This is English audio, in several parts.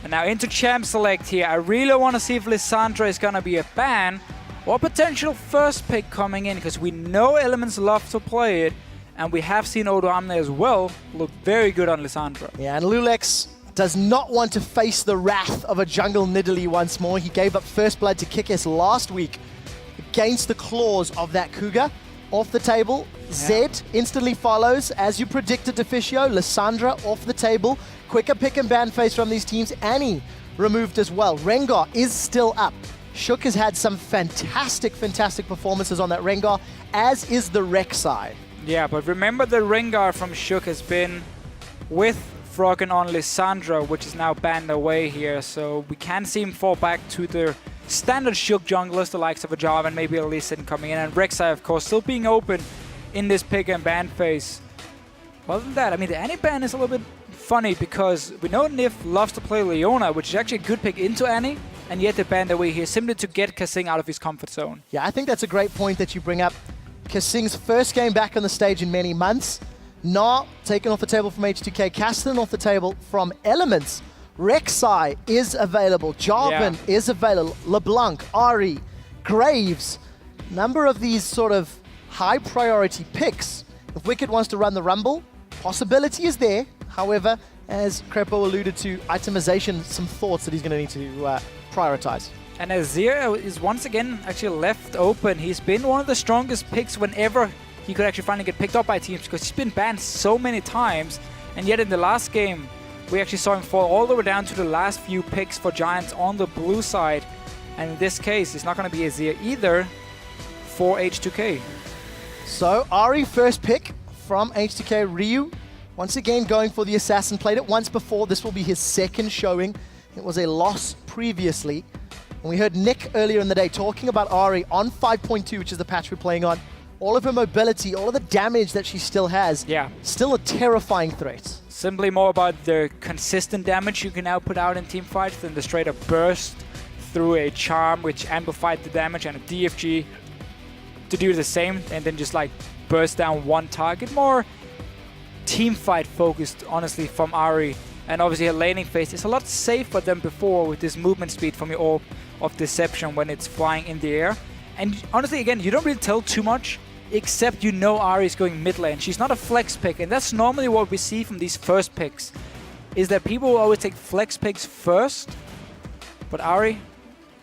And now into champ select here. I really want to see if Lissandra is going to be a ban or potential first pick coming in, because we know Elements love to play it, and we have seen Odo Amne as well look very good on Lissandra. Yeah, and Lulex does not want to face the wrath of a jungle Nidalee once more. He gave up first blood to Kikis last week against the claws of that Cougar. Off the table, Zed instantly follows, as you predicted, Deficio. Lissandra off the table. Quicker pick and ban phase from these teams. Annie removed as well. Rengar is still up. Shook has had some fantastic performances on that Rengar, as is the Rek'Sai. Yeah, but remember the Rengar from Shook has been with Froggen on Lissandra, which is now banned away here, so we can see him fall back to the standard Shook junglers, the likes of a Jarvan, maybe a Lee Sin coming in, and Rek'Sai, of course, still being open in this pick and ban phase. Other than that, I mean, the Annie ban is a little bit funny because we know Nif loves to play Leona, which is actually a good pick into Annie, and yet they banned away here simply to get Kasing out of his comfort zone. Yeah, I think that's a great point that you bring up. Kasing's first game back on the stage in many months. Nah taken off the table from H2K. Castellan off the table from Elements. Rek'Sai is available. Jarvan is available. LeBlanc, Ari, Graves. Number of these sort of high priority picks. If Wicked wants to run the Rumble, possibility is there. However, as Crepo alluded to, itemization, some thoughts that he's going to need to prioritize. And Azir is once again actually left open. He's been one of the strongest picks whenever he could actually finally get picked up by teams, because he's been banned so many times. And yet in the last game, we actually saw him fall all the way down to the last few picks for Giants on the blue side. And in this case, it's not going to be Azir either for H2K. So Ari first pick from H2K. Ryu once again going for the Assassin. Played it once before. This will be his second showing. It was a loss previously. And we heard Nick earlier in the day talking about Ari on 5.2, which is the patch we're playing on. All of her mobility, all of the damage that she still has. Yeah. Still a terrifying threat. Simply more about the consistent damage you can now put out in team fights than the straight up burst through a charm which amplified the damage and a DFG to do the same and then just like burst down one target. More team fight focused, honestly, from Ari. And obviously her laning phase is a lot safer than before with this movement speed from your Orb of Deception when it's flying in the air. And honestly, again, you don't really tell too much, except you know Ari is going mid lane. She's not a flex pick, and that's normally what we see from these first picks, is that people will always take flex picks first. But Ari,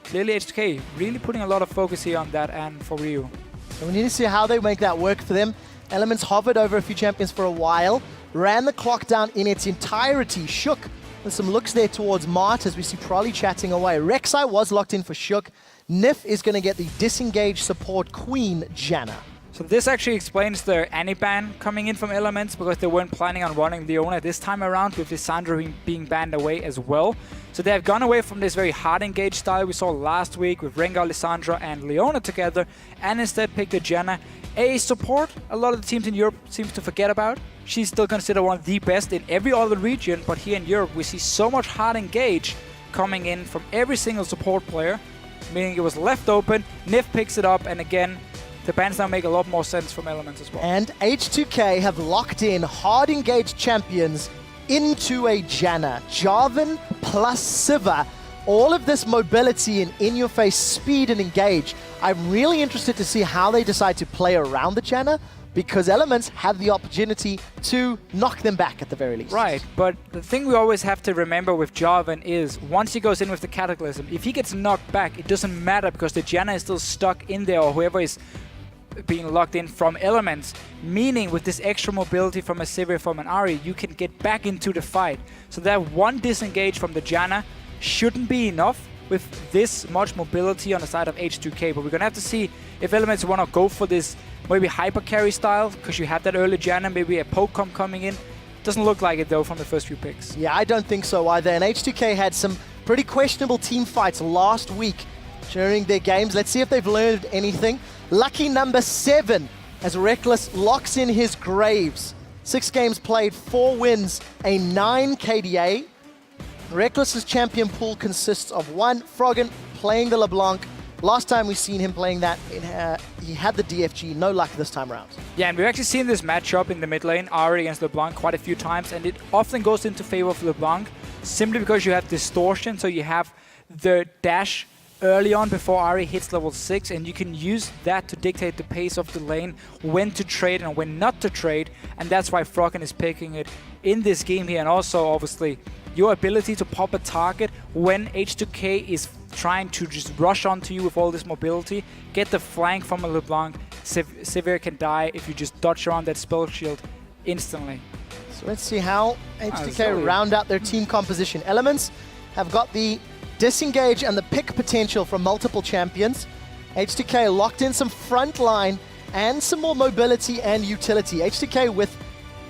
clearly H2K, really putting a lot of focus here on that and for Ryu. And we need to see how they make that work for them. Elements hovered over a few champions for a while, ran the clock down in its entirety. Shook with some looks there towards Mart as we see Prolly chatting away. Rek'Sai was locked in for Shook. Nif is going to get the disengaged support Queen Janna. So this actually explains the Annie ban coming in from Elements, because they weren't planning on running Leona this time around, with Lissandra being banned away as well. So they have gone away from this very hard engaged style we saw last week with Rengar, Lissandra and Leona together, and instead picked a Janna, a support a lot of the teams in Europe seems to forget about. She's still considered one of the best in every other region, but here in Europe we see so much hard engage coming in from every single support player, meaning it was left open. Nif picks it up, and again, the bans now make a lot more sense from Elements as well. And H2K have locked in hard engaged champions into a Janna. Jarvan plus Sivir. All of this mobility and in-your-face speed and engage. I'm really interested to see how they decide to play around the Janna, because Elements have the opportunity to knock them back at the very least. Right, but the thing we always have to remember with Jarvan is once he goes in with the Cataclysm, if he gets knocked back, it doesn't matter because the Janna is still stuck in there, or whoever is being locked in from Elements, meaning with this extra mobility from a Sivir, from an Ari, you can get back into the fight. So that one disengage from the Janna shouldn't be enough with this much mobility on the side of H2K, but we're gonna have to see if Elements want to go for this maybe hyper carry style, because you have that early Janna, maybe a poke coming in. Doesn't look like it though from the first few picks. Yeah, I don't think so either, and H2K had some pretty questionable team fights last week during their games. Let's see if they've learned anything. Lucky number 7 as Reckless locks in his Graves. 6 games played, 4 wins, a 9 KDA. Reckless's champion pool consists of 1 Froggen playing the LeBlanc. Last time we've seen him playing that, he had the DFG, no luck this time around. Yeah, and we've actually seen this matchup in the mid lane, Ari against LeBlanc, quite a few times, and it often goes into favor of LeBlanc. simply because you have distortion, so you have the dash early on before Ahri hits level 6, and you can use that to dictate the pace of the lane, when to trade and when not to trade, and that's why Froggen is picking it in this game here. And also, obviously, your ability to pop a target when H2K is trying to just rush onto you with all this mobility, get the flank from a LeBlanc. Sivir can die if you just dodge around that spell shield instantly. So let's see how H2K round out their team composition. Elements have got the disengage and the pick potential from multiple champions. H2K locked in some front line and some more mobility and utility. H2K with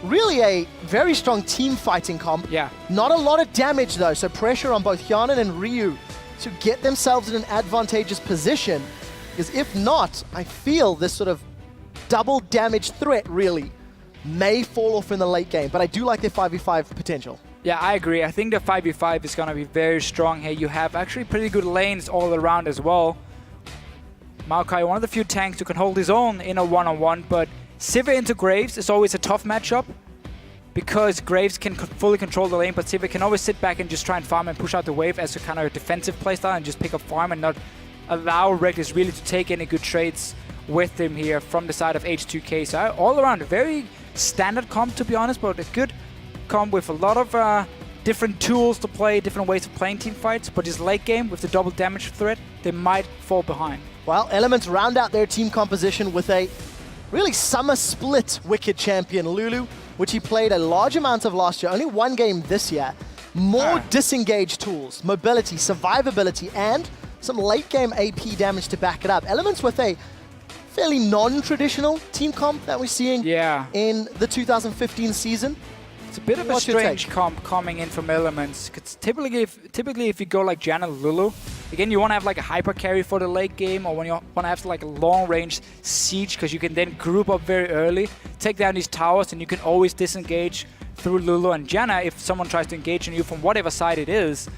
really a very strong team fighting comp. Yeah. Not a lot of damage though, so pressure on both Hyanan and Ryu to get themselves in an advantageous position. Because if not, I feel this sort of double damage threat really may fall off in the late game. But I do like their 5v5 potential. Yeah, I agree. I think the 5v5 is going to be very strong here. You have actually pretty good lanes all around as well. Maokai, one of the few tanks who can hold his own in a one-on-one, but Sivir into Graves is always a tough matchup because Graves can fully control the lane, but Sivir can always sit back and just try and farm and push out the wave as a kind of defensive playstyle and just pick up farm and not allow Reckless really to take any good trades with him here from the side of H2K. So all around, a very standard comp to be honest, but a good comp with a lot of different tools to play, different ways of playing team fights, but this late game with the double damage threat, they might fall behind. Well, Elements round out their team composition with a really summer split Wicked champion, Lulu, which he played a large amount of last year, only one game this year. More disengage tools, mobility, survivability, and some late game AP damage to back it up. Elements with a fairly non-traditional team comp that we're seeing in the 2015 season. It's a bit of a strange comp coming in from Elements. Cause typically if you go like Janna Lulu, again, you want to have like a hyper carry for the late game, or when you want to have like a long range siege, because you can then group up very early, take down these towers, and you can always disengage through Lulu and Janna if someone tries to engage on you from whatever side it is.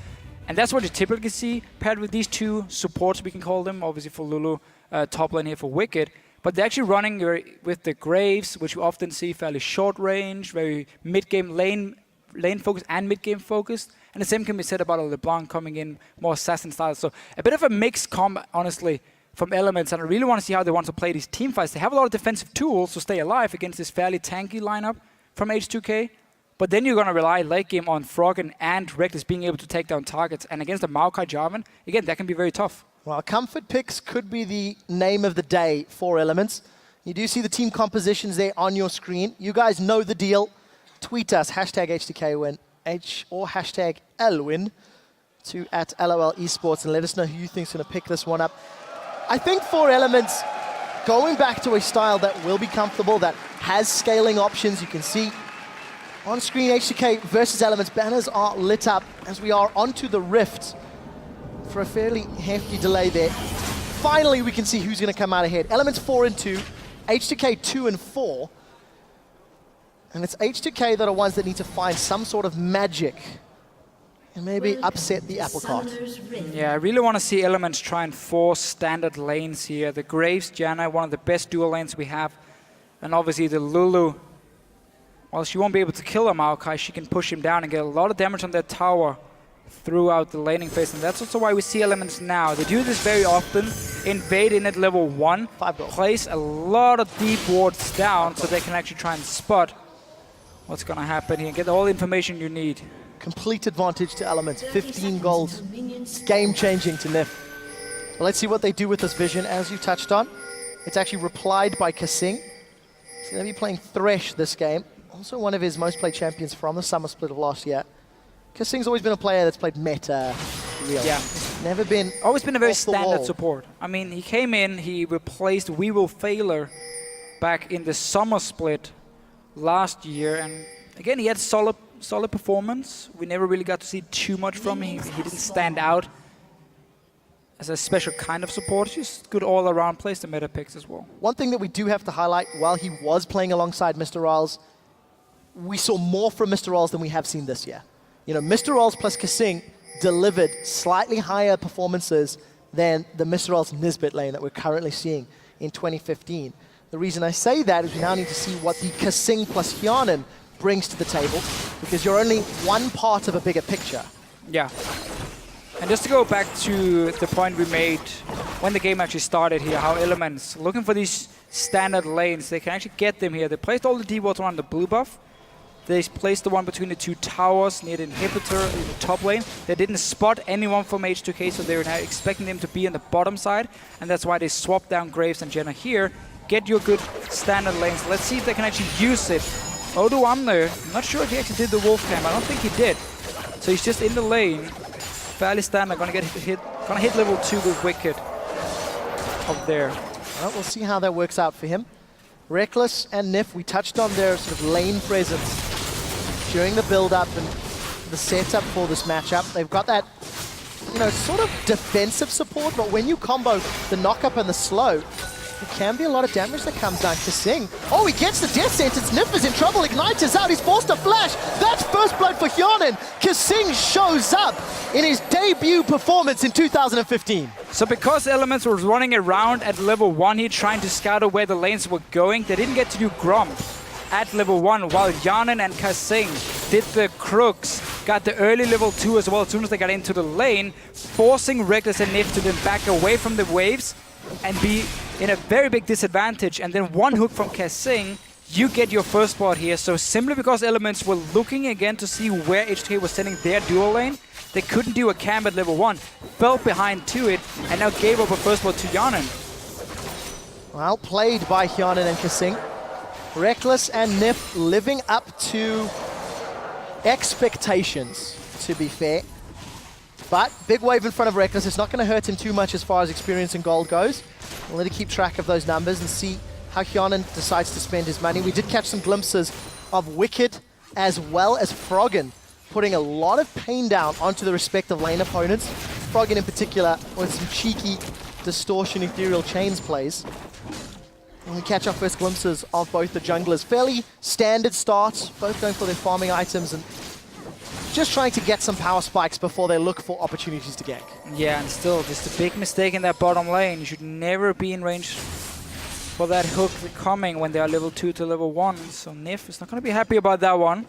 And that's what you typically see paired with these two supports, we can call them, obviously for Lulu, top lane here for Wicked. But they're actually running with the Graves, which we often see fairly short range, very mid-game lane focused and mid-game focused. And the same can be said about a LeBlanc coming in more assassin style. So a bit of a mixed comp, honestly, from Elements. And I really want to see how they want to play these team fights. They have a lot of defensive tools to stay alive against this fairly tanky lineup from H2K. But then you're going to rely late game on Froggen and Reckless being able to take down targets. And against a Maokai Jarvan, again, that can be very tough. Well, comfort picks could be the name of the day for Elements. You do see the team compositions there on your screen. You guys know the deal. Tweet us, hashtag H2KWin, or hashtag LWin to @LOL Esports, and let us know who you think is going to pick this one up. I think for Elements, going back to a style that will be comfortable, that has scaling options, you can see on screen H2K versus Elements, banners are lit up as we are onto the Rift for a fairly hefty delay there. Finally, we can see who's going to come out ahead. Elements 4 and 2, H2K 2 and 4. And it's H2K that are ones that need to find some sort of magic and maybe upset the apple cart. Yeah, I really want to see Elements try and force standard lanes here. The Graves, Janna, one of the best dual lanes we have. And obviously the Lulu, while she won't be able to kill a Maokai, she can push him down and get a lot of damage on that tower throughout the laning phase. And that's also why we see Elements now. They do this very often, invade in at level 1, place a lot of deep wards down so they can actually try and spot what's going to happen here. Get all the information you need. Complete advantage to Elements, 15 gold. It's game-changing to Nif. Well, let's see what they do with this vision, as you touched on. It's actually replied by Kasing. He's going to be playing Thresh this game. Also one of his most played champions from the summer split of last year. Kasing's always been a player that's played meta, really. Yeah. Never been always been a very standard support. I mean, he came in, he replaced We Will Failer back in the summer split last year, and again, he had solid performance. We never really got to see too much from him. He didn't stand out as a special kind of support. Just good all-around, plays the meta picks as well. One thing that we do have to highlight, while he was playing alongside Mr. Riles, we saw more from Mr. Riles than we have seen this year. You know, Mr. Riles plus Kasing delivered slightly higher performances than the Mr. Riles Nisbet lane that we're currently seeing in 2015. The reason I say that is we now need to see what the Kasing plus Hyanan brings to the table, because you're only one part of a bigger picture. Yeah. And just to go back to the point we made when the game actually started here, how Elements, looking for these standard lanes, they can actually get them here. They placed all the D-wards around the blue buff. They placed the one between the two towers near the inhibitor in the top lane. They didn't spot anyone from H2K, so they were now expecting them to be on the bottom side, and that's why they swapped down Graves and Jenna here. Get your good standard lanes. Let's see if they can actually use it. Odo on there. I'm not sure if he actually did the wolf cam. I don't think he did. So he's just in the lane. Fairly standard. Gonna hit level 2 with Wicked up there. Well, we'll see how that works out for him. Reckless and Nif, we touched on their sort of lane presence during the build-up and the setup for this matchup. They've got that, you know, sort of defensive support, but when you combo the knock-up and the slow, there can be a lot of damage that comes down to Sing. Oh, he gets the death sentence. Nif is in trouble. Ignite is out. He's forced to flash. That's first blood for Hyonin. Kasing shows up in his debut performance in 2015. So because Elements was running around at level 1 here trying to scout out where the lanes were going, they didn't get to do Gromp at level 1, while Hyonin and Kasing did the Crooks, got the early level 2 as well as soon as they got into the lane, forcing Reckless and Nif to then back away from the waves and be in a very big disadvantage. And then one hook from Kasing, you get your first spot here. So simply because Elements were looking again to see where H2K was sending their dual lane, they couldn't do a camp at level 1, fell behind to it, and now gave up a first spot to Hyonin. Well played by Hyonin and Kasing. Reckless and Nif living up to expectations, to be fair. But big wave in front of Reckless. It's not going to hurt him too much as far as experience and gold goes. We'll let him keep track of those numbers and see how Hyonin decides to spend his money. We did catch some glimpses of Wicked as well as Froggen, putting a lot of pain down onto the respective lane opponents. Froggen in particular with some cheeky distortion ethereal chains plays. And we catch our first glimpses of both the junglers. Fairly standard starts, both going for their farming items and just trying to get some power spikes before they look for opportunities to gank. Yeah, and still, just a big mistake in that bottom lane. You should never be in range for that hook coming when they are level 2 to level 1. So Nif is not going to be happy about that one.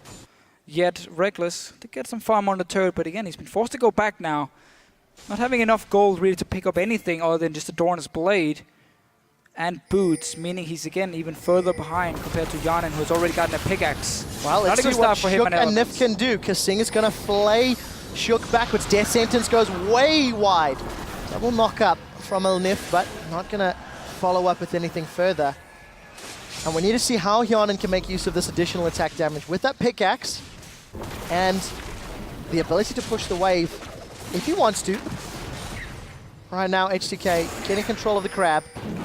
Yet Reckless to get some farm on the turret, but again, he's been forced to go back now. Not having enough gold really to pick up anything other than just Adorn's Blade and boots, meaning he's again even further behind compared to Hyonin, who's already gotten a pickaxe. Well, let's see what Shook and Nif can do. Kasing is going to flay Shook backwards. Death Sentence goes way wide. Double knock up from El Nif, but not going to follow up with anything further. And we need to see how Hyonin can make use of this additional attack damage with that pickaxe and the ability to push the wave if he wants to. Right now, H2K getting control of the crab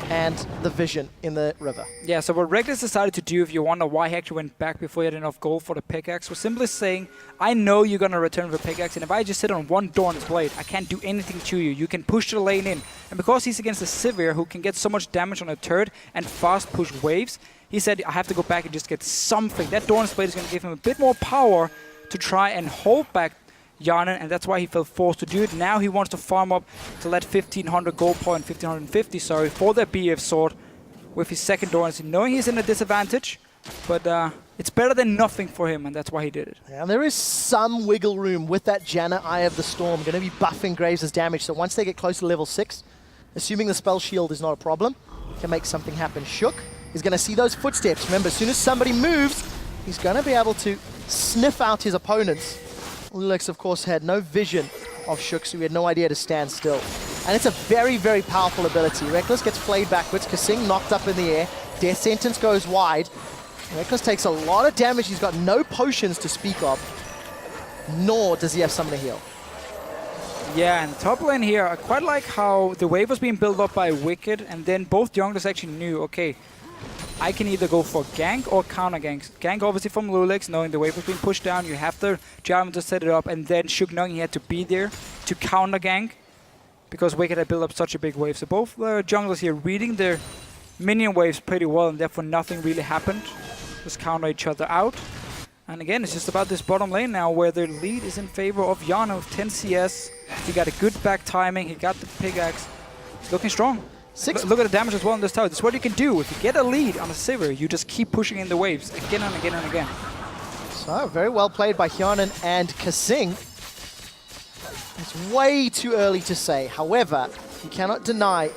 and the vision in the river. Yeah, so what Reckless decided to do, if you wonder why he actually went back before he had enough gold for the pickaxe, was simply saying, I know you're going to return with a pickaxe, and if I just sit on one Dorn's Blade, I can't do anything to you. You can push the lane in. And because he's against a Sivir who can get so much damage on a turret and fast push waves, he said, I have to go back and just get something. That Dorn's Blade is going to give him a bit more power to try and hold back Hyonin, and that's why he felt forced to do it. Now he wants to farm up to that 1500 gold point, 1550, sorry, for that BF sword with his second Dorn's, knowing he's in a disadvantage, but it's better than nothing for him, and that's why he did it. Yeah, and there is some wiggle room with that Janna Eye of the Storm, going to be buffing Graves' damage, so once they get close to level 6, assuming the spell shield is not a problem, can make something happen. Shook is going to see those footsteps. Remember, as soon as somebody moves, he's going to be able to sniff out his opponents. Lulix, of course, had no vision of Shook, so he had no idea to stand still. And it's a very, very powerful ability. Reckless gets flayed backwards. Kasing knocked up in the air. Death Sentence goes wide. Reckless takes a lot of damage. He's got no potions to speak of, nor does he have someone to heal. Yeah, and top lane here, I quite like how the wave was being built up by Wicked, and then both junglers actually knew, okay, I can either go for gank or counter gank. Gank obviously from Lulix, knowing the wave was being pushed down. You have the Jarvan to set it up, and then Shook knowing he had to be there to counter gank because Wicked had built up such a big wave. So both junglers here reading their minion waves pretty well, and therefore nothing really happened. Just counter each other out. And again, it's just about this bottom lane now where their lead is in favor of Yana with 10 CS. He got a good back timing. He got the pickaxe. Looking strong. Look at the damage as well in this tower. This is what you can do. If you get a lead on a Sivir, you just keep pushing in the waves again and again and again. Oh, very well played by Hyanan and Kasing. It's way too early to say. However, you cannot deny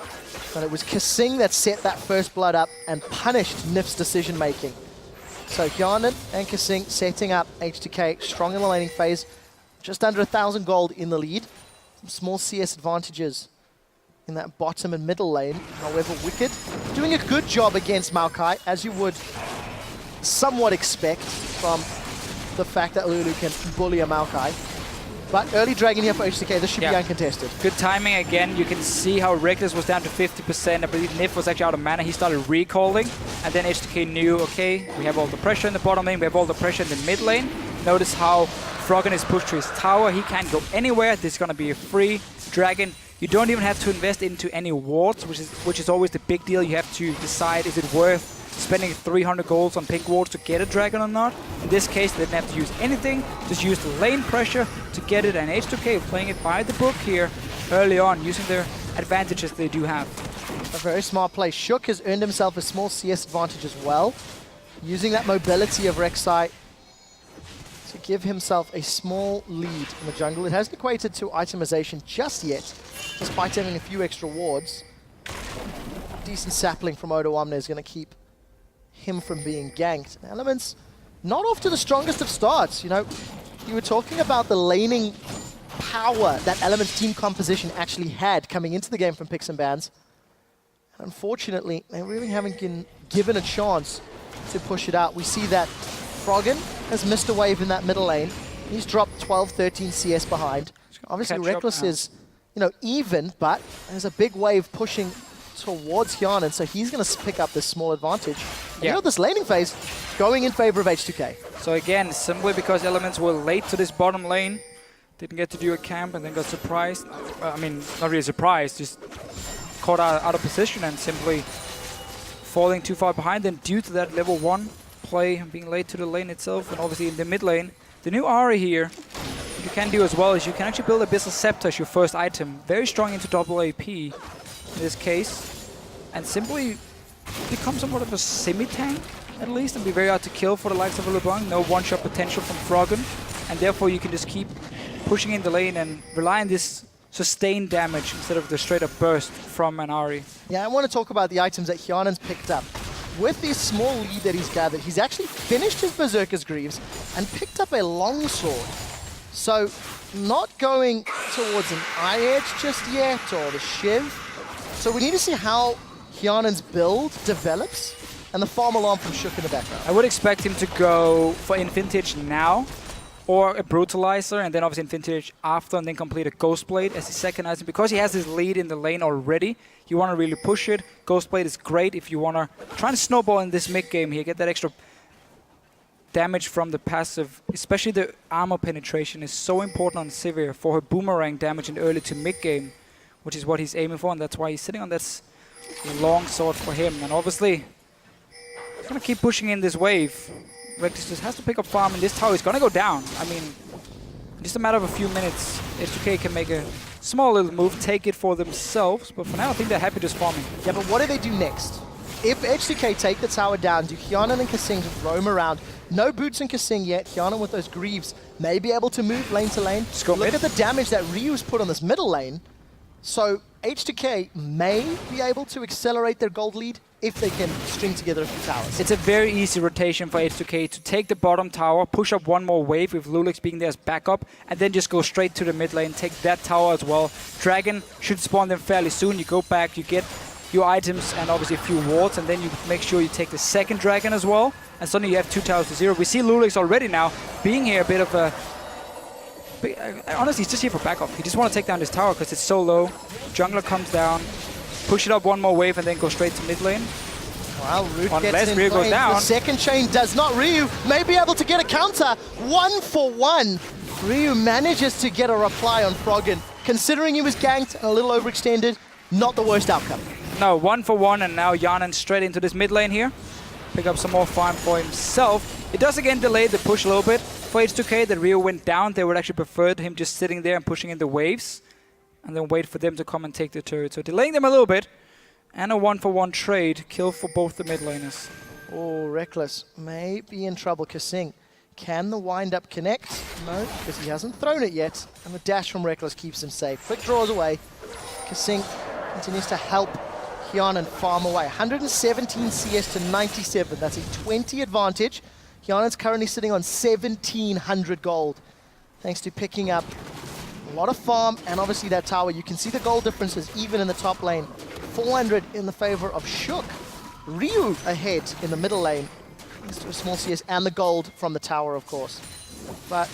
that it was Kasing that set that first blood up and punished Nif's decision making. So Hyanan and Kasing setting up H2K strong in the laning phase. Just under 1,000 gold in the lead. Some small CS advantages in that bottom and middle lane. However, Wicked doing a good job against Maokai, as you would somewhat expect from the fact that Lulu can bully a Maokai. But early Dragon here for H2K, this should be uncontested. Good timing again. You can see how Reckless was down to 50%. I believe Nif was actually out of mana. He started recalling. And then H2K knew, okay, we have all the pressure in the bottom lane. We have all the pressure in the mid lane. Notice how Froggen is pushed to his tower. He can't go anywhere. This is going to be a free Dragon. You don't even have to invest into any wards, which is always the big deal. You have to decide, is it worth spending 300 golds on pink wards to get a dragon or not? In this case, they didn't have to use anything, just use the lane pressure to get it, and H2K playing it by the book here early on, using their advantages they do have. A very smart play. Shook has earned himself a small CS advantage as well, using that mobility of Rek'Sai to give himself a small lead in the jungle. It hasn't equated to itemization just yet, despite having a few extra wards. Decent sapling from Odo Omne is going to keep him from being ganked. Elements not off to the strongest of starts. You know, you were talking about the laning power that Elements team composition actually had coming into the game from Picks and Bans. Unfortunately, they really haven't been given a chance to push it out. We see that Froggen has missed a wave in that middle lane. He's dropped 12, 13 CS behind. Obviously, Reckless is, you know, even, but there's a big wave pushing towards Hyanan, so he's going to pick up this small advantage. You know, this laning phase going in favor of H2K. So again, simply because Elements were late to this bottom lane, didn't get to do a camp and then got surprised. I mean, not really surprised, just caught out of position and simply falling too far behind. Then due to that level 1 play, being late to the lane itself, and obviously in the mid lane, the new Ahri here, what you can do as well is you can actually build Abyssal Scepter as your first item. Very strong into double AP in this case, and simply become somewhat of a semi-tank at least, and be very hard to kill for the likes of a LeBlanc. No one-shot potential from Froggen, and therefore you can just keep pushing in the lane and rely on this sustained damage instead of the straight-up burst from an Ahri. Yeah, I want to talk about the items that Hyanan's picked up. With this small lead that he's gathered, he's actually finished his Berserker's Greaves and picked up a longsword. So, not going towards an Eye Edge just yet, or the Shiv. So we need to see how Hyanan's build develops, and the farm alarm from Shook in the background. I would expect him to go for Infintage now, or a Brutalizer, and then obviously Infintage after, and then complete a Ghostblade as his second item. Because he has his lead in the lane already, you want to really push it. Ghostblade is great if you want to try and snowball in this mid-game here, get that extra damage from the passive. Especially the armor penetration is so important on Sivir for her boomerang damage in early to mid-game, which is what he's aiming for, and that's why he's sitting on this long sword for him. And obviously, he's going to keep pushing in this wave. Reckless just has to pick up farm, and this tower is going to go down. I mean, in just a matter of a few minutes, H2K can make a small little move, take it for themselves, but for now I think they're happy just farming. Yeah, but what do they do next? If H2K take the tower down, do Hyanan and Kasing just roam around? No boots in Kasing yet. Hyanan with those Greaves may be able to move lane to lane. Look at the damage that Ryu's put on this middle lane. So H2K may be able to accelerate their gold lead if they can string together a few towers. It's a very easy rotation for H2K to take the bottom tower, push up one more wave with Lulix being there as backup, and then just go straight to the mid lane, take that tower as well. Dragon should spawn them fairly soon. You go back, you get your items and obviously a few wards, and then you make sure you take the second dragon as well, and suddenly you have 2 towers to 0. We see Lulix already now being here a bit of a... honestly, he's just here for backup. He just want to take down this tower because it's so low. Jungler comes down, push it up one more wave, and then go straight to mid lane. Well, Root Unless gets in Ryu goes down. The second chain does not. Ryu may be able to get a counter. 1 for 1. Ryu manages to get a reply on Froggen. Considering he was ganked and a little overextended, not the worst outcome. No, 1 for 1, and now Hyanan straight into this mid lane here. Pick up some more farm for himself. It does again delay the push a little bit. For H2K, that Ryu went down. They would actually prefer him just sitting there and pushing in the waves, and then wait for them to come and take the turret. So delaying them a little bit, and a 1 for 1 trade. Kill for both the mid laners. Oh, Reckless may be in trouble. Kasing, Can the wind-up connect? No, because he hasn't thrown it yet. And the dash from Reckless keeps him safe. Quick draws away. Kasing continues to help Hyanan farm away. 117 CS to 97. That's a 20 advantage. Hyanan's currently sitting on 1,700 gold. Thanks to picking up a lot of farm and obviously that tower. You can see the gold differences even in the top lane. 400 in the favor of Shook. Ryu ahead in the middle lane. Thanks to a small CS and the gold from the tower, of course. But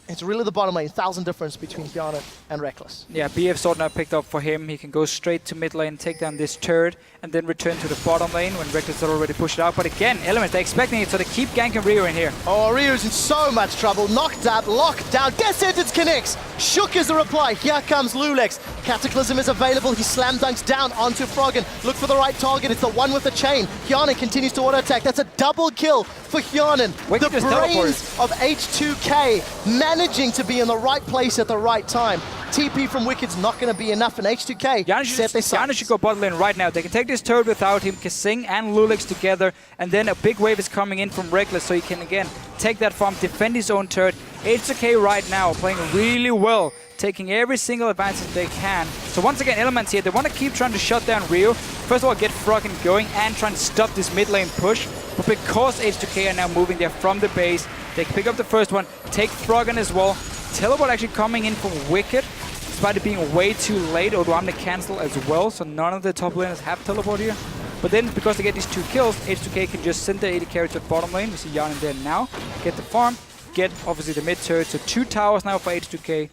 it's really the bottom lane, 1,000 difference between Hyanan and Reckless. Yeah, BF sword now picked up for him. He can go straight to mid lane, take down this turret, and then return to the bottom lane when Reckless had already pushed it out. But again, Elements, they're expecting it, so they keep ganking Ryu in here. Oh, Ryu's in so much trouble. Knocked out, locked down. Death Sentence connects. Shook is the reply. Here comes Lulex. Cataclysm is available. He slam dunks down onto Froggen. Look for the right target. It's the one with the chain. Hyanan continues to auto attack. That's a double kill for Hyanan. The brains of H2K managing to be in the right place at the right time. TP from Wicked's not going to be enough, and H2K set their sights. Yana should go bottom lane right now. They can take this turret without him, Kasing and Lulex together, and then a big wave is coming in from Reckless, so he can again take that farm, defend his own turret. H2K right now playing really well, taking every single advantage they can. So once again, Elements here, they want to keep trying to shut down Ryu. First of all, get Froggen going and try and stop this mid lane push. But because H2K are now moving there from the base, they can pick up the first one, take Froggen as well. Teleport actually coming in from Wicked, despite it being way too late. Odoamne cancel as well, so none of the top laners have teleport here. But then, because they get these 2 kills, H2K can just send the AD carry to the bottom lane. We see Yarn there now. Get the farm, get obviously the mid turret. So 2 towers now for H2K,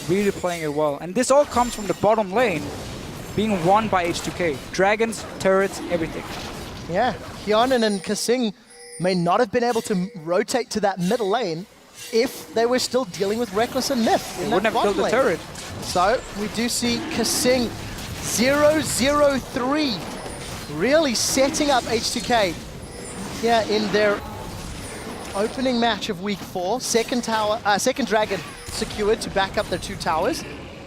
really playing it well. And this all comes from the bottom lane being won by H2K. Dragons, turrets, everything. Yeah, Hyanan and Kasing may not have been able to rotate to that middle lane if they were still dealing with Reckless and Nif. They wouldn't have killed the turret. So we do see Kasing 0-0-3 really setting up H2K here in their opening match of week 4. Second dragon secured to back up their 2 towers.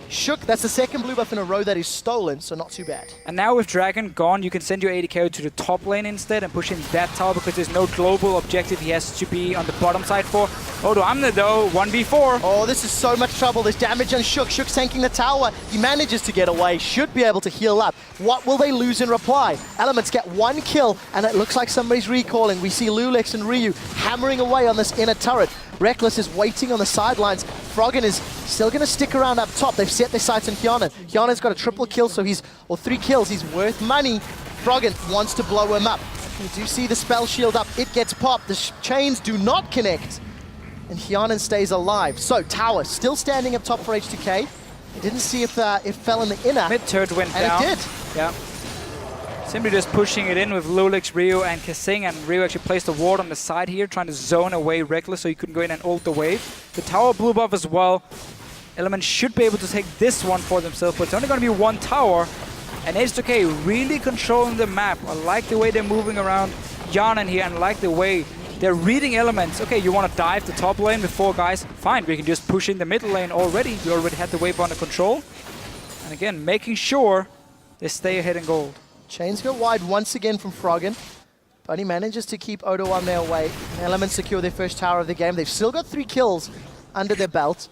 Shook, that's the second blue buff in a row that is stolen, so not too bad. And now with Dragon gone, you can send your AD carry to the top lane instead and push in that tower because there's no global objective he has to be on the bottom side for. Odoamne though, 1v4. Oh, this is so much trouble. There's damage on Shook. Shook's tanking the tower. He manages to get away, should be able to heal up. What will they lose in reply? Elements get 1 kill, and it looks like somebody's recalling. We see Lulex and Ryu hammering away on this inner turret. Reckless is waiting on the sidelines. Froggen is still going to stick around up top. They've set their sights on Hyanan. Hyanan's got a triple kill, so or 3 kills. He's worth money. Froggen wants to blow him up. You do see the spell shield up. It gets popped. The chains do not connect. And Hyanan stays alive. So, tower still standing up top for H2K. I didn't see if it fell in the inner. Mid turret went down. And it did. Yeah. Simply just pushing it in with Lulex, Ryu, and Kasing, and Ryu actually placed a ward on the side here, trying to zone away Reckless so he couldn't go in and ult the wave. The tower blew buff as well. Element should be able to take this one for themselves, but it's only going to be 1 tower. And H2K really controlling the map. I like the way they're moving around Yarnan here, and I like the way they're reading Elements. Okay, you want to dive the top lane with 4 guys? Fine, we can just push in the middle lane already. We already had the wave under control. And again, making sure they stay ahead in gold. Chains go wide once again from Froggen, but he manages to keep Odoamne away. Elements secure their first tower of the game. They've still got 3 kills under their belt,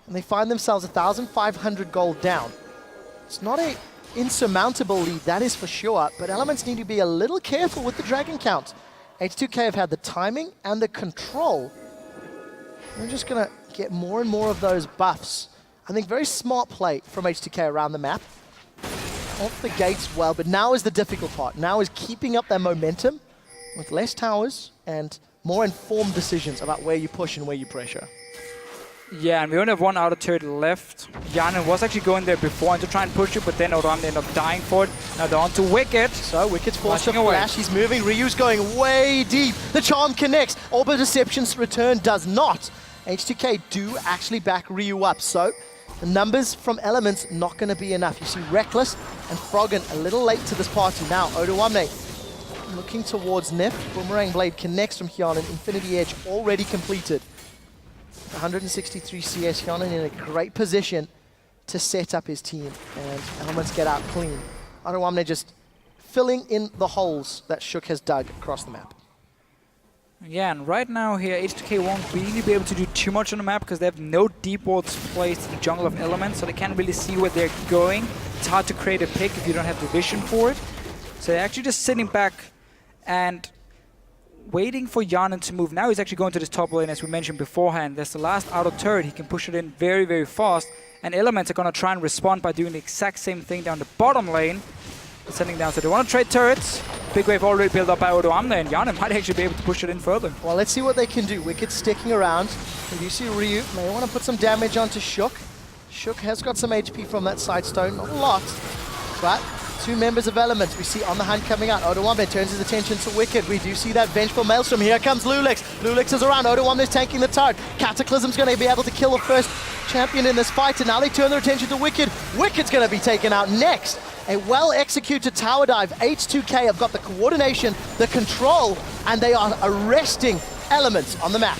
and they find themselves 1,500 gold down. It's not an insurmountable lead, that is for sure, but Elements need to be a little careful with the dragon count. H2K have had the timing and the control. They're just going to get more and more of those buffs. I think very smart play from H2K around the map. Off the gates well, but now is the difficult part. Now is keeping up their momentum with less towers and more informed decisions about where you push and where you pressure. Yeah, and we only have 1 outer turret left. Yarnan was actually going there before to try and push it, but then Odoamne ended up dying for it. Now they're on to Wicked. So Wicked's forced to flash. He's moving. Ryu's going way deep. The charm connects. Orb of Deception's return does not. H2K do actually back Ryu up, so the numbers from Elements not going to be enough. You see Reckless and Froggen a little late to this party. Now, Odoamne looking towards Nif. Boomerang Blade connects from Hyanan. Infinity Edge already completed. 163 CS. Hyanan in a great position to set up his team. And Elements get out clean. Odoamne just filling in the holes that Shook has dug across the map. Yeah, and right now here, H2K won't really be able to do too much on the map because they have no deep wards placed in the jungle of elements, so they can't really see where they're going. It's hard to create a pick if you don't have the vision for it. So they're actually just sitting back and waiting for Yanin to move. Now he's actually going to this top lane, as we mentioned beforehand. There's the last outer turret. He can push it in very, very fast. And Elements are going to try and respond by doing the exact same thing down the bottom lane. Sending down, so they want to trade turrets. Big wave already built up by Odoamne, and Yanin might actually be able to push it in further. Well, let's see what they can do. Wicked sticking around. And you see Ryu may want to put some damage onto Shook. Shook has got some HP from that side stone, not a lot, but two members of Elements we see on the hunt coming out. Odoamne turns his attention to Wicked. We do see that vengeful Maelstrom. Here comes Lulix. Lulix is around. Odoamne is tanking the turret. Cataclysm's going to be able to kill the first champion in this fight, and now they turn their attention to Wicked. Wicked's going to be taken out next. A well-executed tower dive. H2K have got the coordination, the control, and they are arresting Elements on the map.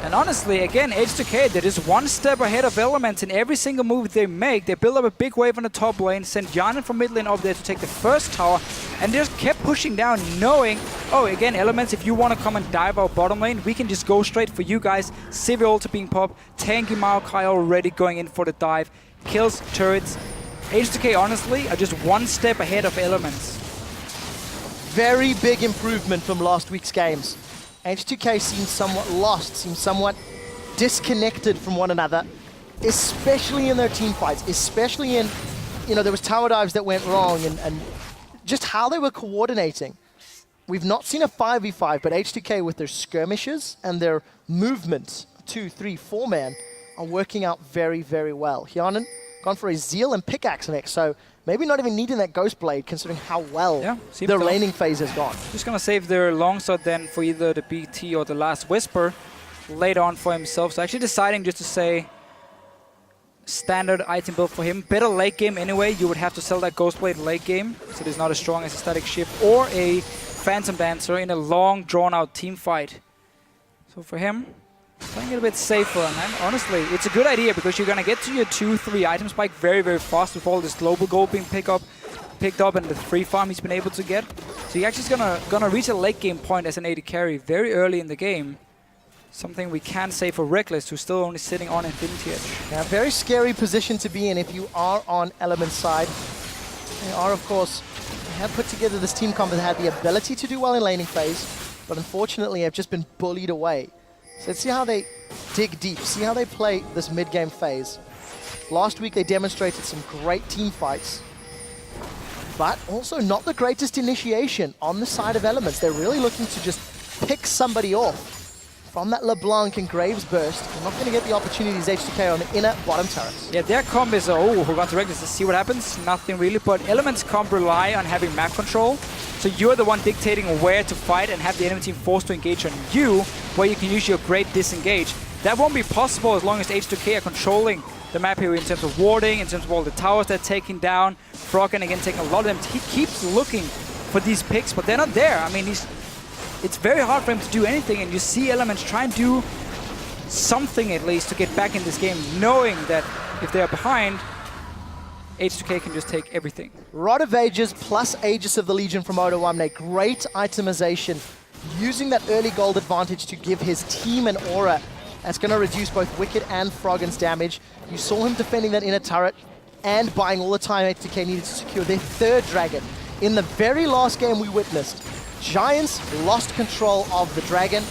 And honestly, again, H2K, they're just one step ahead of Elements in every single move they make. They build up a big wave on the top lane, send Yanin from mid lane over there to take the first tower, and they just kept pushing down, knowing, oh, again, Elements, if you want to come and dive our bottom lane, we can just go straight for you guys. Sivir ulti being popped, tanky Maokai already going in for the dive, kills turrets. H2K, honestly, are just one step ahead of Elements. Very big improvement from last week's games. H2K seems somewhat lost, seems somewhat disconnected from one another, especially in their team fights, especially in, there was tower dives that went wrong and just how they were coordinating. We've not seen a 5v5, but H2K with their skirmishes and their movements, 2, 3, 4 man, are working out very, very well. Yanin gone for a Zeal and pickaxe next, so maybe not even needing that Ghost Blade considering how well their laning phase has gone. Just gonna save their longsword then for either the BT or the Last Whisper later on for himself. So actually deciding just to say standard item build for him. Better late game anyway. You would have to sell that Ghost Blade late game, so there's not as strong as a Static Shift or a Phantom Dancer in a long drawn out team fight. So for him, playing it a bit safer, and honestly, it's a good idea because you're gonna get to your 2-3 item spike very, very fast with all this global gold being picked up and the free farm he's been able to get. So you're actually gonna reach a late game point as an AD carry very early in the game. Something we can say for Reckless, who's still only sitting on Infinity Edge. Yeah, very scary position to be in if you are on Element's side. They are, of course, they have put together this team comp that had the ability to do well in laning phase, but unfortunately have just been bullied away. So let's see how they dig deep, see how they play this mid-game phase. Last week they demonstrated some great team fights, but also not the greatest initiation on the side of Elements. They're really looking to just pick somebody off from that LeBlanc and Graves burst. They're not going to get the opportunities H2K on the inner bottom turrets. Yeah, their comp is, who got directed to see what happens? Nothing really, but Elements comp rely on having map control. So you're the one dictating where to fight and have the enemy team forced to engage on you, where you can use your great disengage. That won't be possible as long as H2K are controlling the map here in terms of warding, in terms of all the towers they're taking down. Froggen again taking a lot of them. He keeps looking for these picks, but they're not there. I mean, it's very hard for him to do anything, and you see Elements try and do something at least to get back in this game, knowing that if they're behind, H2K can just take everything. Rod of Ages plus Aegis of the Legion from Odoamne. Great itemization, using that early gold advantage to give his team an aura. That's going to reduce both Wicked and Froggen's damage. You saw him defending that inner turret and buying all the time H2K needed to secure their third dragon. In the very last game we witnessed, Giants lost control of the dragon,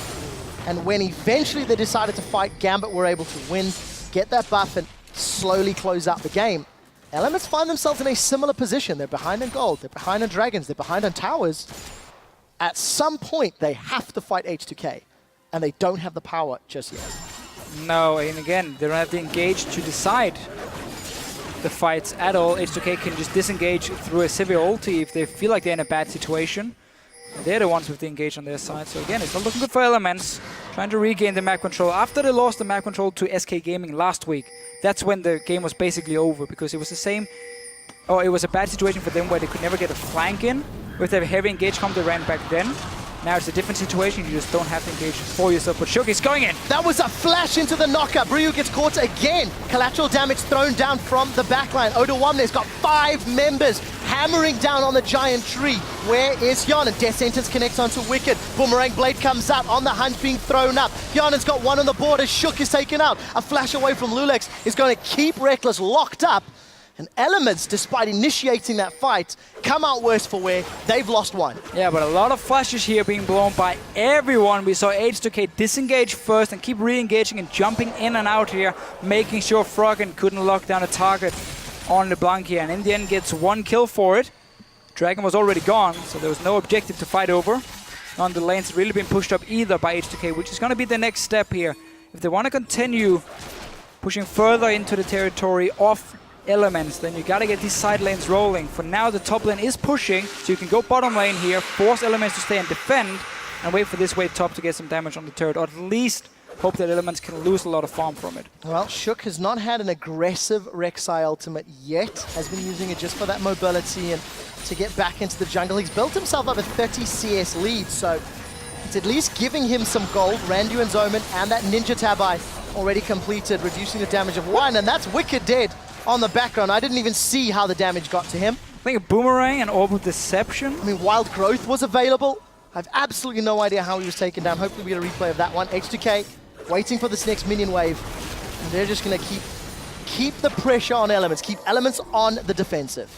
and when eventually they decided to fight, Gambit were able to win, get that buff, and slowly close out the game. Elements find themselves in a similar position. They're behind on gold, they're behind on dragons, they're behind on towers. At some point, they have to fight H2K, and they don't have the power just yet. No, and again, they don't have to engage to decide the fights at all. H2K can just disengage through a Sivir ulti if they feel like they're in a bad situation. They're the ones with the engage on their side. So again, it's not looking good for Elements. Trying to regain the map control. After they lost the map control to SK Gaming last week, that's when the game was basically over, because it was the same, it was a bad situation for them where they could never get a flank in. With their heavy engage comp they ran back then. Now it's a different situation. You just don't have to engage for yourself. But Shook is going in. That was a flash into the knockup. Ryu gets caught again. Collateral damage thrown down from the backline. Odawamne's got 5 members hammering down on the giant tree. Where is Hyanan? Death Sentence connects onto Wicked. Boomerang Blade comes out on the hunt being thrown up. Hyanan's got one on the board as Shook is taken out. A flash away from Lulex is going to keep Reckless locked up. And Elements, despite initiating that fight, come out worse for wear. They've lost one. Yeah, but a lot of flashes here being blown by everyone. We saw H2K disengage first and keep re-engaging and jumping in and out here, making sure Froggen couldn't lock down a target on LeBlanc here. And in the end gets 1 kill for it. Dragon was already gone, so there was no objective to fight over. None of the lanes really been pushed up either by H2K, which is going to be the next step here. If they want to continue pushing further into the territory of Elements, then you gotta get these side lanes rolling. For now, the top lane is pushing, so you can go bottom lane here, force Elements to stay and defend, and wait for this wave top to get some damage on the turret, or at least hope that Elements can lose a lot of farm from it. Well, Shook has not had an aggressive Rek'Sai ultimate yet, has been using it just for that mobility and to get back into the jungle. He's built himself up a 30 CS lead, so it's at least giving him some gold. Randu and Zoman and that Ninja Tabai already completed, reducing the damage of 1, and that's Wicked dead on the background. I didn't even see how the damage got to him. I think a Boomerang and Orb of Deception. I mean, Wild Growth was available. I have absolutely no idea how he was taken down. Hopefully we get a replay of that one. H2K waiting for this next minion wave. And they're just going to keep the pressure on Elements, keep Elements on the defensive.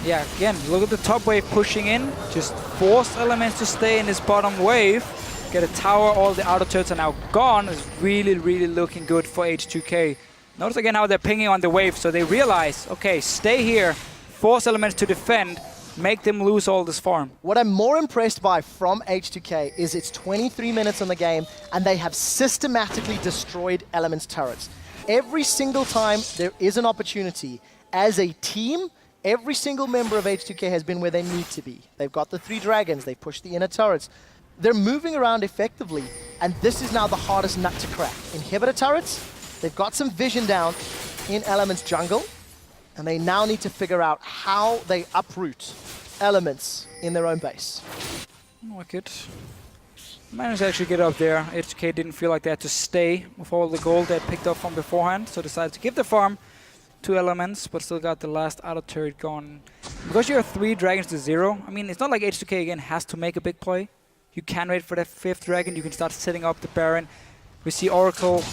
Yeah, again, look at the top wave pushing in. Just force Elements to stay in this bottom wave. Get a tower, all the outer turrets are now gone. It's really, really looking good for H2K. Notice again how they're pinging on the wave, so they realize, okay, stay here, force Elements to defend, make them lose all this farm. What I'm more impressed by from H2K is it's 23 minutes on the game, and they have systematically destroyed Elements turrets. Every single time there is an opportunity, as a team, every single member of H2K has been where they need to be. They've got the 3 dragons, they push the inner turrets. They're moving around effectively, and this is now the hardest nut to crack. Inhibitor turrets, they've got some vision down in Elements jungle, and they now need to figure out how they uproot Elements in their own base. Wicked. Managed to actually get up there. H2K didn't feel like they had to stay with all the gold they had picked up from beforehand, so decided to give the farm to Elements, but still got the last outer turret gone. Because you have 3 dragons to 0, I mean, it's not like H2K again has to make a big play. You can wait for that 5th dragon, you can start setting up the Baron. We see Oracle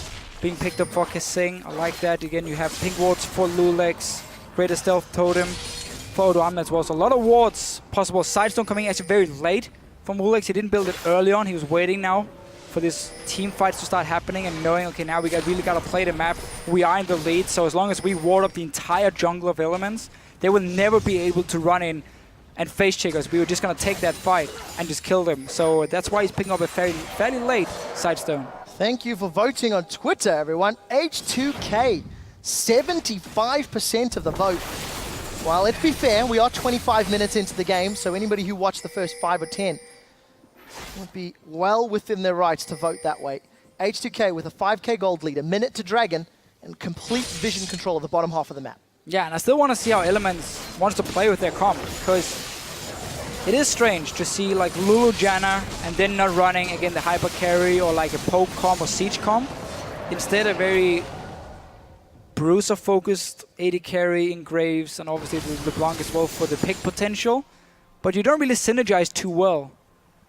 being picked up for Kasing. I like that. Again, you have pink wards for Lulex, greater stealth totem for Odoamne as well. So a lot of wards possible. Sidestone coming actually very late from Lulex. He didn't build it early on. He was waiting now for this team fights to start happening and knowing, okay, now we really got to play the map. We are in the lead, so as long as we ward up the entire jungle of Elements, they will never be able to run in and face check us. We were just going to take that fight and just kill them. So that's why he's picking up a fairly late Sidestone. Thank you for voting on Twitter, everyone. H2K, 75% of the vote. Well, let's be fair, we are 25 minutes into the game, so anybody who watched the first 5 or 10 would be well within their rights to vote that way. H2K with a 5k gold lead, a minute to Dragon, and complete vision control of the bottom half of the map. Yeah, and I still want to see how Elements wants to play with their comp, because it is strange to see like Lulu Janna and then not running again the hyper carry or like a poke comp or siege comp. Instead, a very bruiser focused AD carry in Graves and obviously the LeBlanc as well for the pick potential. But you don't really synergize too well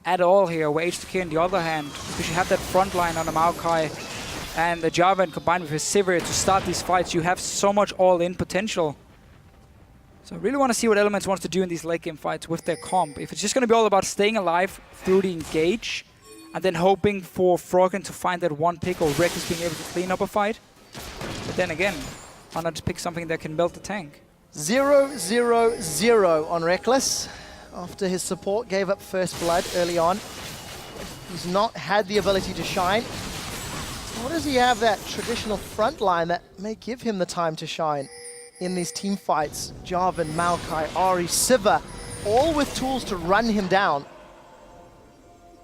at all here, where H2K on the other hand, because you have that front line on the Maokai and the Jarvan combined with his Sivir to start these fights, you have so much all-in potential. So I really want to see what Elements wants to do in these late game fights with their comp. If it's just going to be all about staying alive through the engage and then hoping for Froggen to find that one pick or Reckless being able to clean up a fight. But then again, why not just pick something that can melt the tank? 0-0-0 on Reckless after his support gave up first blood early on. He's not had the ability to shine. Nor does he have that traditional front line that may give him the time to shine in these team fights. Jarvan, Maokai, Ahri, Sivir, all with tools to run him down.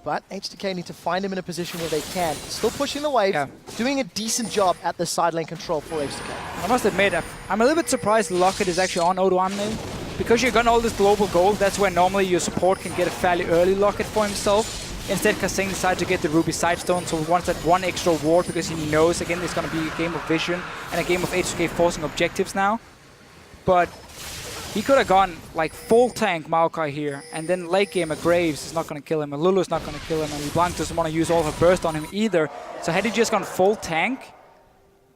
But H2K need to find him in a position where they can. Still pushing the wave, doing a decent job at the side lane control for H2K. I must admit, I'm a little bit surprised Locket is actually on Odoamne. because you've got all this global gold, that's where normally your support can get a fairly early locket for himself. Instead, Kasing decided to get the Ruby Sidestone, so he wants that one extra ward because he knows, again, it's going to be a game of vision and a game of H2K forcing objectives now. But he could have gone like full tank Maokai here, and then late game a Graves is not going to kill him, a Lulu is not going to kill him, and LeBlanc doesn't want to use all her burst on him either. So had he just gone full tank,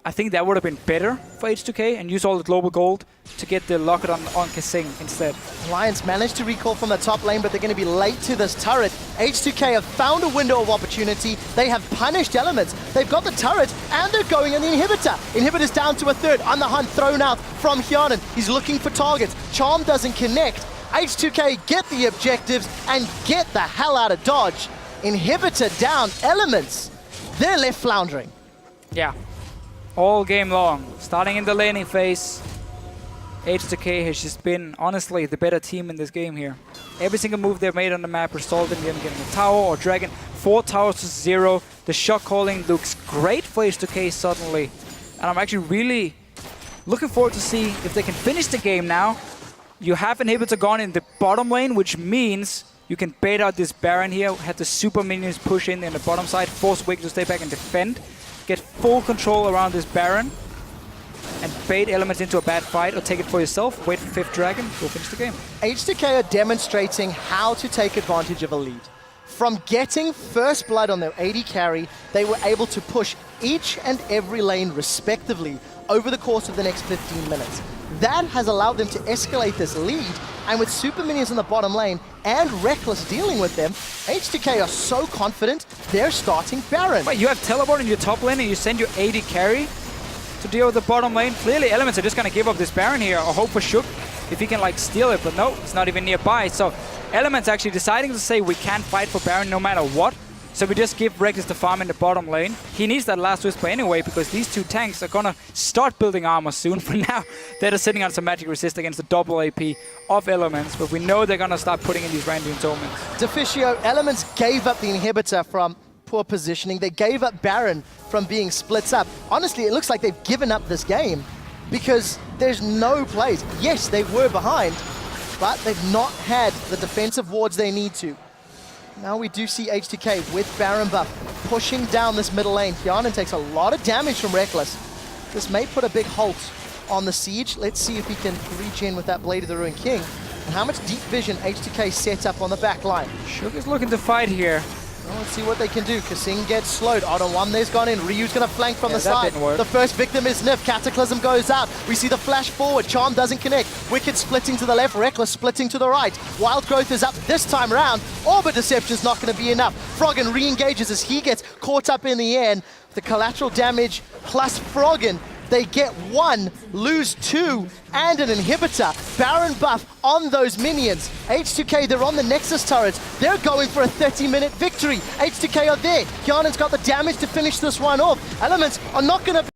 I think that would have been better for H2K and use all the global gold to get the locket on Kasing instead. Alliance managed to recall from the top lane, but they're going to be late to this turret. H2K have found a window of opportunity. They have punished Elements. They've got the turret, and they're going on the inhibitor. Inhibitor's down to a third. On the hunt, thrown out from Hyanin. He's looking for targets. Charm doesn't connect. H2K get the objectives and get the hell out of Dodge. Inhibitor down. Elements, they're left floundering. Yeah. All game long, starting in the laning phase, H2K has just been, honestly, the better team in this game here. Every single move they've made on the map resulted in them getting a tower or dragon. 4 towers to 0. The shot calling looks great for H2K suddenly. And I'm actually really looking forward to see if they can finish the game now. You have Inhibitor gone in the bottom lane, which means you can bait out this Baron here, have the super minions push in the bottom side, force Wicked to stay back and defend. Get full control around this Baron and bait Elements into a bad fight, or take it for yourself, wait for 5th Dragon, go finish the game. H2K are demonstrating how to take advantage of a lead. From getting first blood on their AD carry, they were able to push each and every lane respectively over the course of the next 15 minutes. That has allowed them to escalate this lead, and with super minions in the bottom lane and Reckless dealing with them, H2K are so confident they're starting Baron. Wait, you have teleport in your top lane and you send your AD carry to deal with the bottom lane? Clearly Elements are just going to give up this Baron here, or hope for Shook if he can like steal it, but no, it's not even nearby. So Elements actually deciding to say we can't fight for Baron no matter what. So we just give Reckless the farm in the bottom lane. He needs that last whisper anyway, because these two tanks are gonna start building armor soon. For now, they're just sitting on some magic resist against the double AP of Elements, but we know they're gonna start putting in these random entombments. Deficio, Elements gave up the inhibitor from poor positioning. They gave up Baron from being splits up. Honestly, it looks like they've given up this game because there's no plays. Yes, they were behind, but they've not had the defensive wards they need to. Now we do see H2K with Baron buff pushing down this middle lane. Hyanin takes a lot of damage from Reckless. This may put a big halt on the siege. Let's see if he can regen with that Blade of the Ruined King. And how much deep vision H2K set up on the back line. Shook is looking to fight here. Well, let's see what they can do. Kasing gets slowed. Auto 1 there's gone in. Ryu's going to flank from the that side. didn't work. The first victim is Nif. Cataclysm goes out. We see the flash forward. Charm doesn't connect. Wicked splitting to the left. Reckless splitting to the right. Wild Growth is up this time around. Orbit Deception's not going to be enough. Froggen re-engages as he gets caught up in the end. The collateral damage plus Froggen. They get 1, lose 2, and an inhibitor. Baron buff on those minions. H2K, they're on the Nexus turrets. They're going for a 30-minute victory. H2K are there. Hyanin's got the damage to finish this one off. Elements are not going to